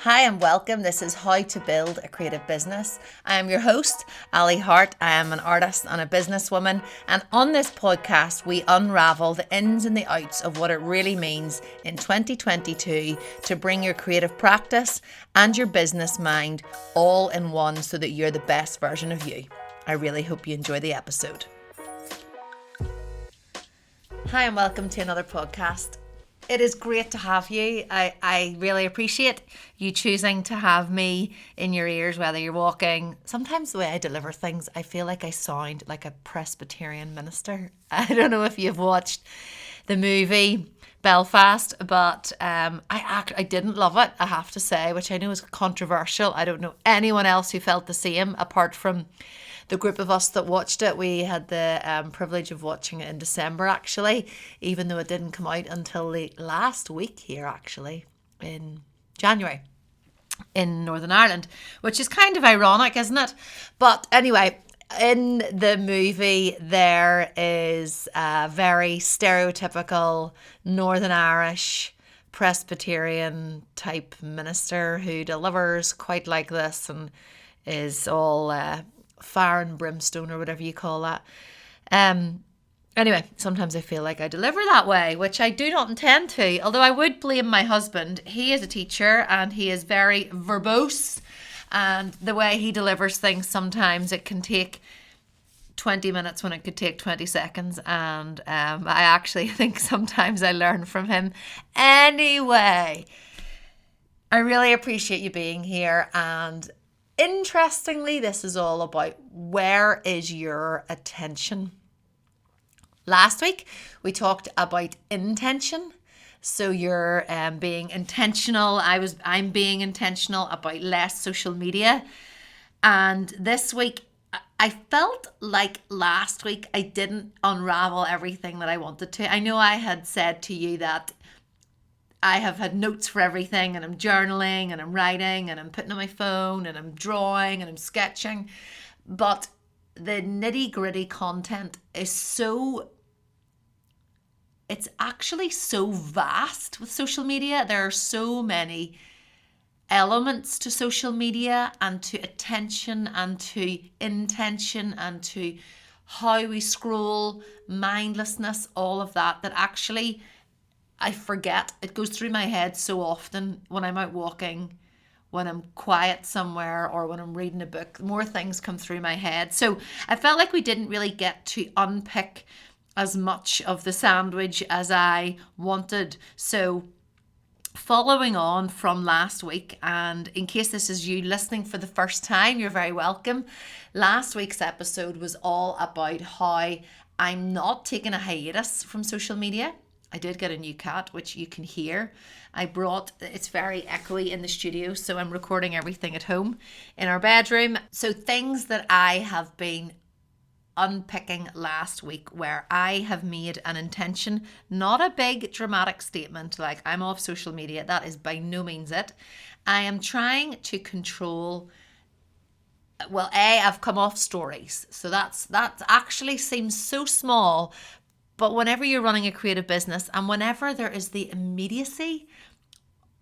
Hi and welcome. This is How to Build a Creative Business. I am your host, Ali Hart. I am an artist and a businesswoman. And on this podcast, we unravel the ins and the outs of what it really means in 2022 to bring your creative practice and your business mind all in one so that you're the best version of you. I really hope you enjoy the episode. Hi and welcome to another podcast. It is great to have you. I really appreciate you choosing to have me in your ears, whether you're walking. Sometimes the way I deliver things, I feel like I sound like a Presbyterian minister. I don't know if you've watched the movie Belfast, but I didn't love it, I have to say, which I know is controversial. I don't know anyone else who felt the same apart from the group of us that watched it. We had the privilege of watching it in December, actually, even though it didn't come out until the last week here, actually, in January in Northern Ireland, which is kind of ironic, isn't it? But anyway, in the movie, there is a very stereotypical Northern Irish Presbyterian type minister who delivers quite like this and is all fire and brimstone or whatever you call that. Anyway, sometimes I feel like I deliver that way, which I do not intend to, although I would blame my husband. He is a teacher and he is very verbose, and the way he delivers things, sometimes it can take 20 minutes when it could take 20 seconds, and I actually think sometimes I learn from him. Anyway, I really appreciate you being here, and interestingly, this is all about where is your attention. Last week, we talked about intention. So you're being intentional. I'm being intentional about less social media. And this week, I felt like last week I didn't unravel everything that I wanted to. I know I had said to you that I have had notes for everything, and I'm journaling and I'm writing and I'm putting on my phone and I'm drawing and I'm sketching. But the nitty-gritty content is it's actually so vast with social media. There are so many elements to social media and to attention and to intention and to how we scroll, mindlessness, all of that actually I forget. It goes through my head so often when I'm out walking, when I'm quiet somewhere, or when I'm reading a book. More things come through my head. So I felt like we didn't really get to unpick as much of the sandwich as I wanted. So following on from last week, and in case this is you listening for the first time, you're very welcome. Last week's episode was all about how I'm not taking a hiatus from social media. I did get a new cat, which you can hear. It's very echoey in the studio, so I'm recording everything at home in our bedroom. So things that I have been unpicking last week, where I have made an intention, not a big dramatic statement like I'm off social media. That is by no means it. I am trying to control. Well, I've come off stories, so that actually seems so small. But whenever you're running a creative business and whenever there is the immediacy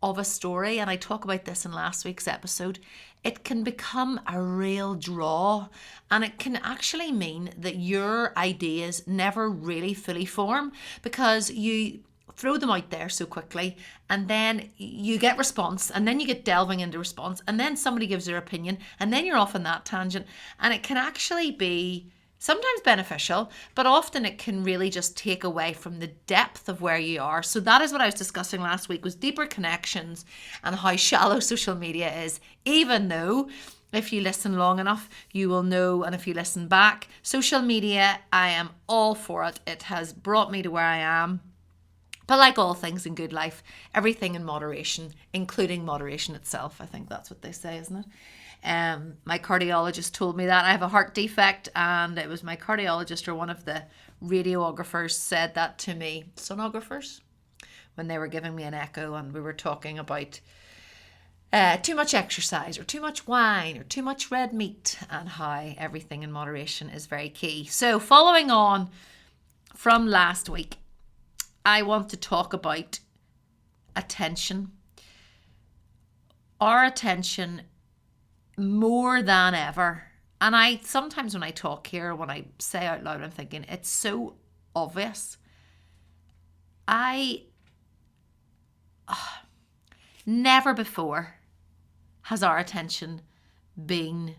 of a story, and I talk about this in last week's episode, it can become a real draw, and it can actually mean that your ideas never really fully form because you throw them out there so quickly, and then you get response, and then you get delving into response, and then somebody gives their opinion, and then you're off on that tangent, and it can actually be sometimes beneficial, but often it can really just take away from the depth of where you are. So that is what I was discussing last week, was deeper connections and how shallow social media is, even though if you listen long enough, you will know. And if you listen back, social media, I am all for it. It has brought me to where I am. But like all things in good life, everything in moderation, including moderation itself. I think that's what they say, isn't it? My cardiologist told me that I have a heart defect, and it was my cardiologist or one of the radiographers said that to me, sonographers, when they were giving me an echo, and we were talking about too much exercise or too much wine or too much red meat, and how everything in moderation is very key. So following on from last week, I want to talk about attention. our attention more than ever. And I sometimes when I talk here, when I say out loud, I'm thinking it's so obvious. I never before has our attention been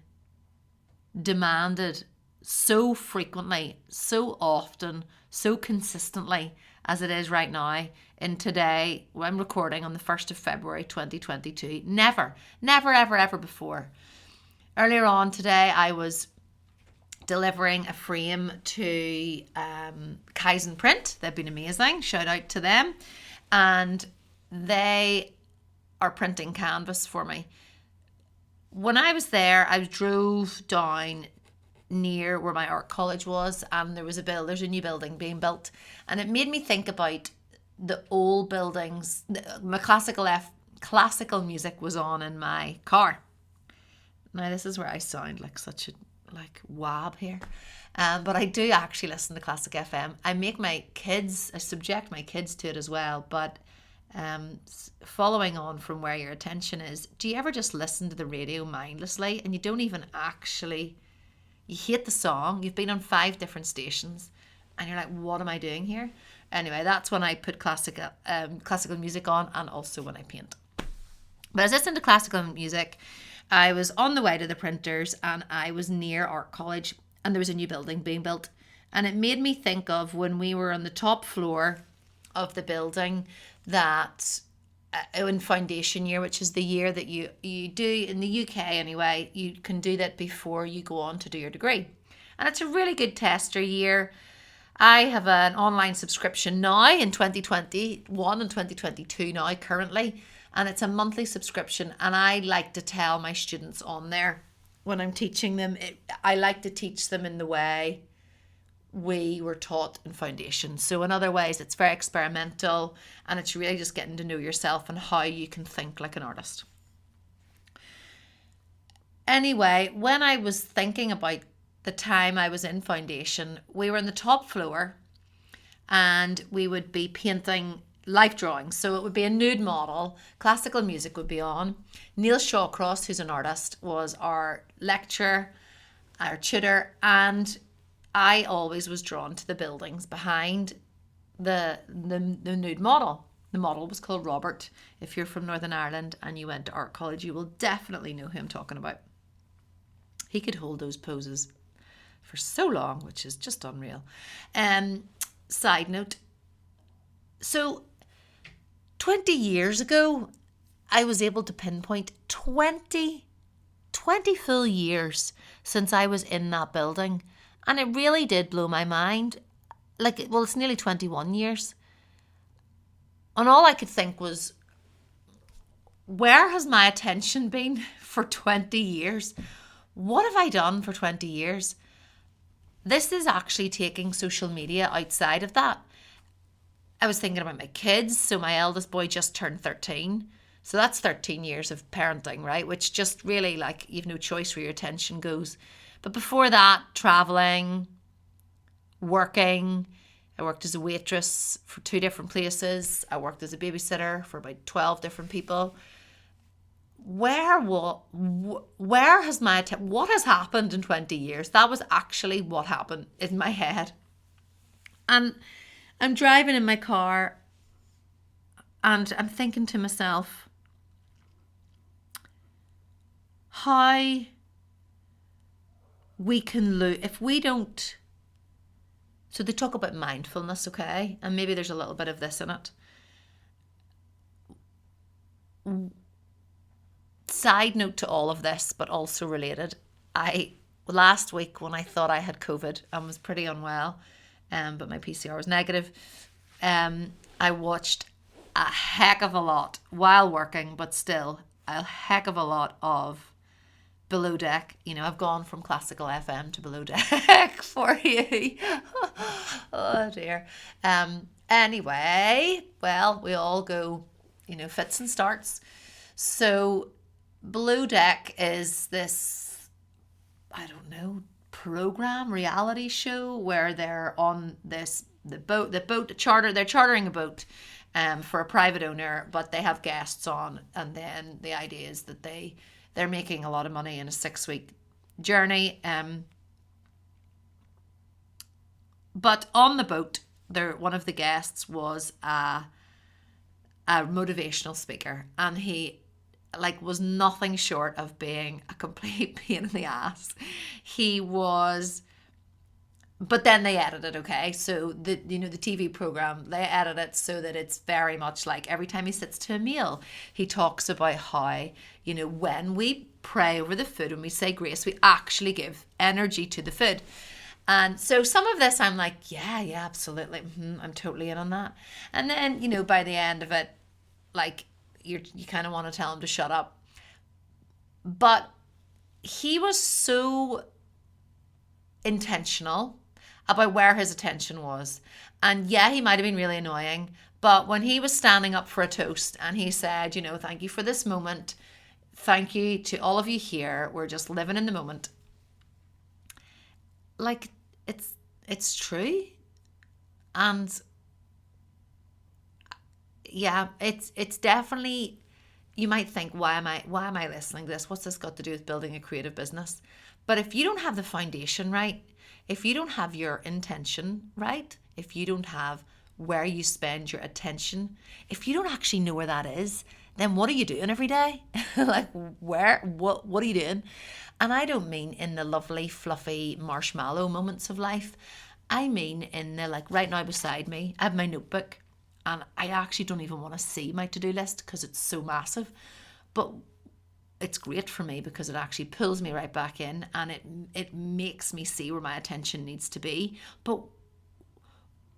demanded so frequently, so often, so consistently as it is right now in today. I'm recording on the 1st of February 2022. Never, ever before. Earlier on today, I was delivering a frame to Kaizen Print. They've been amazing. Shout out to them. And they are printing canvas for me. When I was there, I drove down near where my art college was, and there's a new building being built, and it made me think about the old buildings. My classical music was on in my car. Now this is where I sound like such a wab here, but I do actually listen to Classic FM. I subject my kids to it as well. But following on from where your attention is, do you ever just listen to the radio mindlessly and you don't even actually? You hate the song, you've been on 5 different stations, and you're like, what am I doing here? Anyway, that's when I put classical music on, and also when I paint. But I was listening to classical music. I was on the way to the printers, and I was near art college, and there was a new building being built. And it made me think of when we were on the top floor of the building, that in foundation year, which is the year that you do in the UK anyway, you can do that before you go on to do your degree. And it's a really good tester year. I have an online subscription now in 2021 and 2022 now currently, and it's a monthly subscription, and I like to tell my students on there when I'm teaching them, I like to teach them in the way we were taught in foundation. So in other ways, it's very experimental, and it's really just getting to know yourself and how you can think like an artist. Anyway, when I was thinking about the time I was in foundation, we were on the top floor and we would be painting life drawings. So it would be a nude model, classical music would be on. Neil Shawcross, who's an artist, was our lecturer, our tutor, and I always was drawn to the buildings behind the nude model. The model was called Robert. If you're from Northern Ireland and you went to art college, you will definitely know who I'm talking about. He could hold those poses for so long, which is just unreal. Side note. So 20 years ago, I was able to pinpoint 20 full years since I was in that building. And it really did blow my mind. It's nearly 21 years. And all I could think was, where has my attention been for 20 years? What have I done for 20 years? This is actually taking social media outside of that. I was thinking about my kids. So my eldest boy just turned 13. So that's 13 years of parenting, right? Which just really, you've no choice where your attention goes. But before that, traveling, working. I worked as a waitress for 2 different places. I worked as a babysitter for about 12 different people. Where has what has happened in 20 years? That was actually what happened in my head. And I'm driving in my car and I'm thinking to myself, how we can lose if we don't. So they talk about mindfulness, okay? And maybe there's a little bit of this in it. Side note to all of this, but also related. Last week when I thought I had COVID and was pretty unwell, but my PCR was negative, I watched a heck of a lot while working, but still a heck of a lot of Below Deck. I've gone from classical FM to Below Deck for you. Oh dear. Anyway, well, we all go, fits and starts. So Below Deck is this, I don't know, reality show where they're on they're chartering a boat, for a private owner, but they have guests on, and then the idea is that they're making a lot of money in a 6-week journey. But on the boat, one of the guests was a motivational speaker, and he was nothing short of being a complete pain in the ass. He was, but then they edit it, okay? So the TV program, they edit it so that it's very much like every time he sits to a meal, he talks about how, when we pray over the food, when we say grace, we actually give energy to the food. And so some of this I'm like, yeah, absolutely. I'm totally in on that. And then, by the end of it, you kind of want to tell him to shut up. But he was so intentional about where his attention was. And yeah, he might have been really annoying. But when he was standing up for a toast and he said, thank you for this moment. Thank you to all of you here. We're just living in the moment. It's true. And yeah, it's definitely, you might think, why am I listening to this? What's this got to do with building a creative business? But if you don't have the foundation right, if you don't have your intention right, if you don't have where you spend your attention, if you don't actually know where that is, then what are you doing every day? What are you doing? And I don't mean in the lovely, fluffy marshmallow moments of life. I mean in the, right now beside me, I have my notebook, and I actually don't even want to see my to-do list because it's so massive. But it's great for me because it actually pulls me right back in, and it makes me see where my attention needs to be. But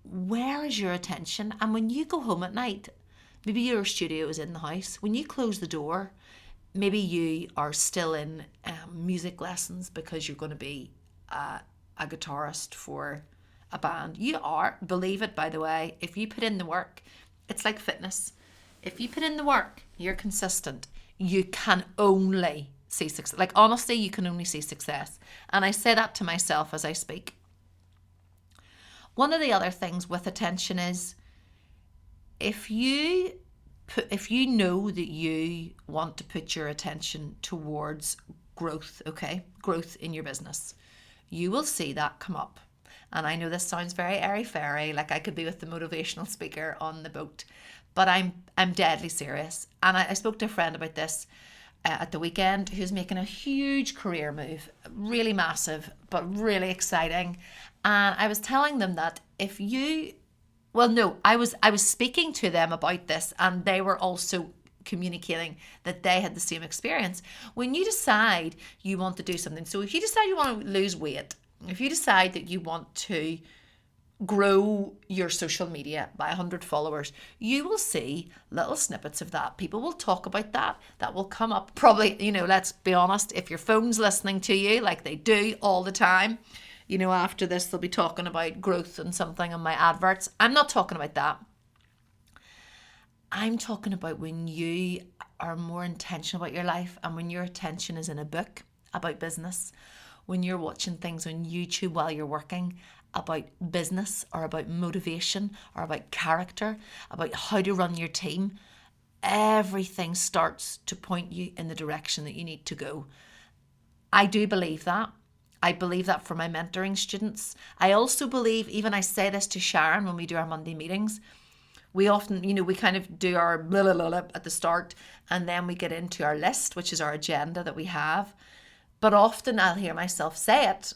where is your attention? And when you go home at night, maybe your studio is in the house. When you close the door, maybe you are still in music lessons because you're going to be a guitarist for a band. You are, believe it, by the way, if you put in the work, it's like fitness. If you put in the work, you're consistent, you can only see success. Honestly, you can only see success. And I say that to myself as I speak. One of the other things with attention is, if you know that you want to put your attention towards growth, okay, growth in your business, you will see that come up. And I know this sounds very airy-fairy, like I could be with the motivational speaker on the boat, but I'm deadly serious. And I spoke to a friend about this at the weekend, who's making a huge career move, really massive, but really exciting. And I was telling them that I was speaking to them about this, and they were also communicating that they had the same experience. When you decide you want to do something, so if you decide you want to lose weight, if you decide that you want to grow your social media by 100 followers, you will see little snippets of that. People will talk about that. That will come up probably, let's be honest, if your phone's listening to you like they do all the time, after this, they'll be talking about growth and something on my adverts. I'm not talking about that. I'm talking about when you are more intentional about your life, and when your attention is in a book about business, when you're watching things on YouTube while you're working about business or about motivation or about character, about how to run your team, everything starts to point you in the direction that you need to go. I do believe that. I believe that for my mentoring students. I also believe, even I say this to Sharon when we do our Monday meetings, we often, we kind of do our blah, blah, blah at the start, and then we get into our list, which is our agenda that we have. But often I'll hear myself say it.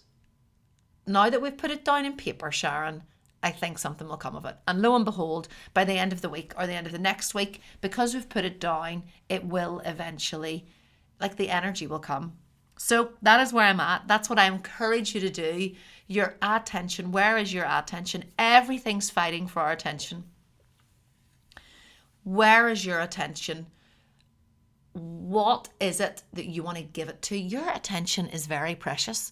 Now that we've put it down in paper, Sharon, I think something will come of it. And lo and behold, by the end of the week or the end of the next week, because we've put it down, it will eventually, the energy will come. So that is where I'm at. That's what I encourage you to do. Your attention. Where is your attention? Everything's fighting for our attention. Where is your attention? What is it that you want to give it to? Your attention is very precious.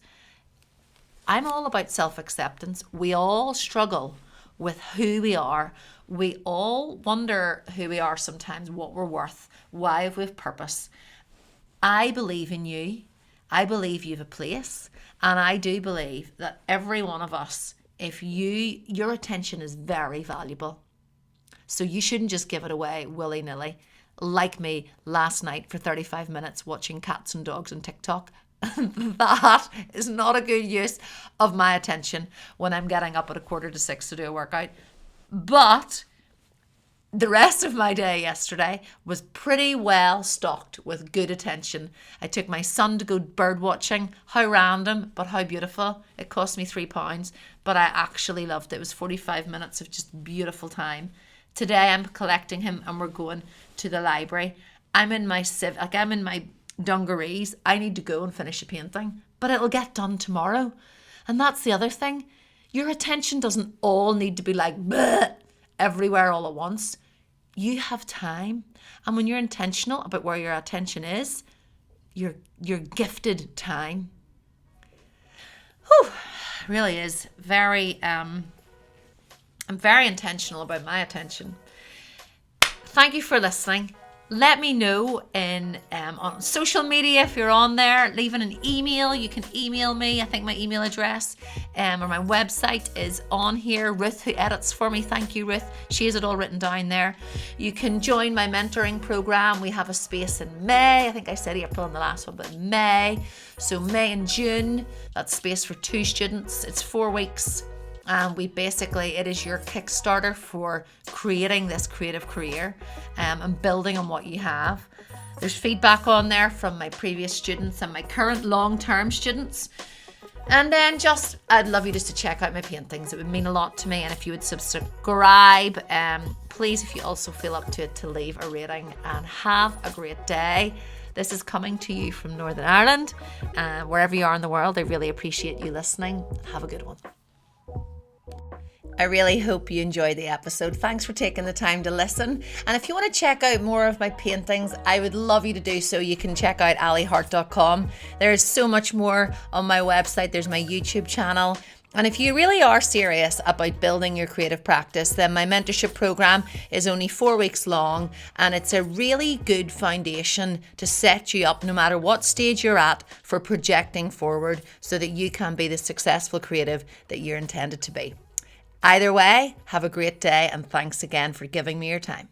I'm all about self-acceptance. We all struggle with who we are. We all wonder who we are sometimes, what we're worth, why we have purpose. I believe in you. I believe you have a place. And I do believe that every one of us, if your attention is very valuable. So you shouldn't just give it away willy-nilly, like me last night for 35 minutes watching cats and dogs on TikTok. That is not a good use of my attention when I'm getting up at 5:45 to do a workout. But the rest of my day yesterday was pretty well stocked with good attention. I took my son to go bird watching. How random, but how beautiful. It cost me £3, but I actually loved it. It was 45 minutes of just beautiful time. Today I'm collecting him and we're going to the library. I'm in my dungarees. I need to go and finish a painting, but it'll get done tomorrow. And that's the other thing. Your attention doesn't all need to be like bleh, everywhere all at once. You have time. And when you're intentional about where your attention is, you're gifted time. Whew, really is very, I'm very intentional about my attention. Thank you for listening. Let me know on social media if you're on there. Leaving an email. You can email me. I think my email address or my website is on here. Ruth, who edits for me. Thank you, Ruth. She has it all written down there. You can join my mentoring program. We have a space in May. I think I said April in the last one, but May. So May and June. That's space for 2 students. It's 4 weeks. And it is your Kickstarter for creating this creative career and building on what you have. There's feedback on there from my previous students and my current long-term students. And then I'd love you just to check out my paintings. It would mean a lot to me. And if you would subscribe, please, if you also feel up to it, to leave a rating, and have a great day. This is coming to you from Northern Ireland. Wherever you are in the world, I really appreciate you listening. Have a good one. I really hope you enjoyed the episode. Thanks for taking the time to listen. And if you want to check out more of my paintings, I would love you to do so. You can check out alihart.com. There's so much more on my website. There's my YouTube channel. And if you really are serious about building your creative practice, then my mentorship program is only 4 weeks long, and it's a really good foundation to set you up no matter what stage you're at for projecting forward so that you can be the successful creative that you're intended to be. Either way, have a great day, and thanks again for giving me your time.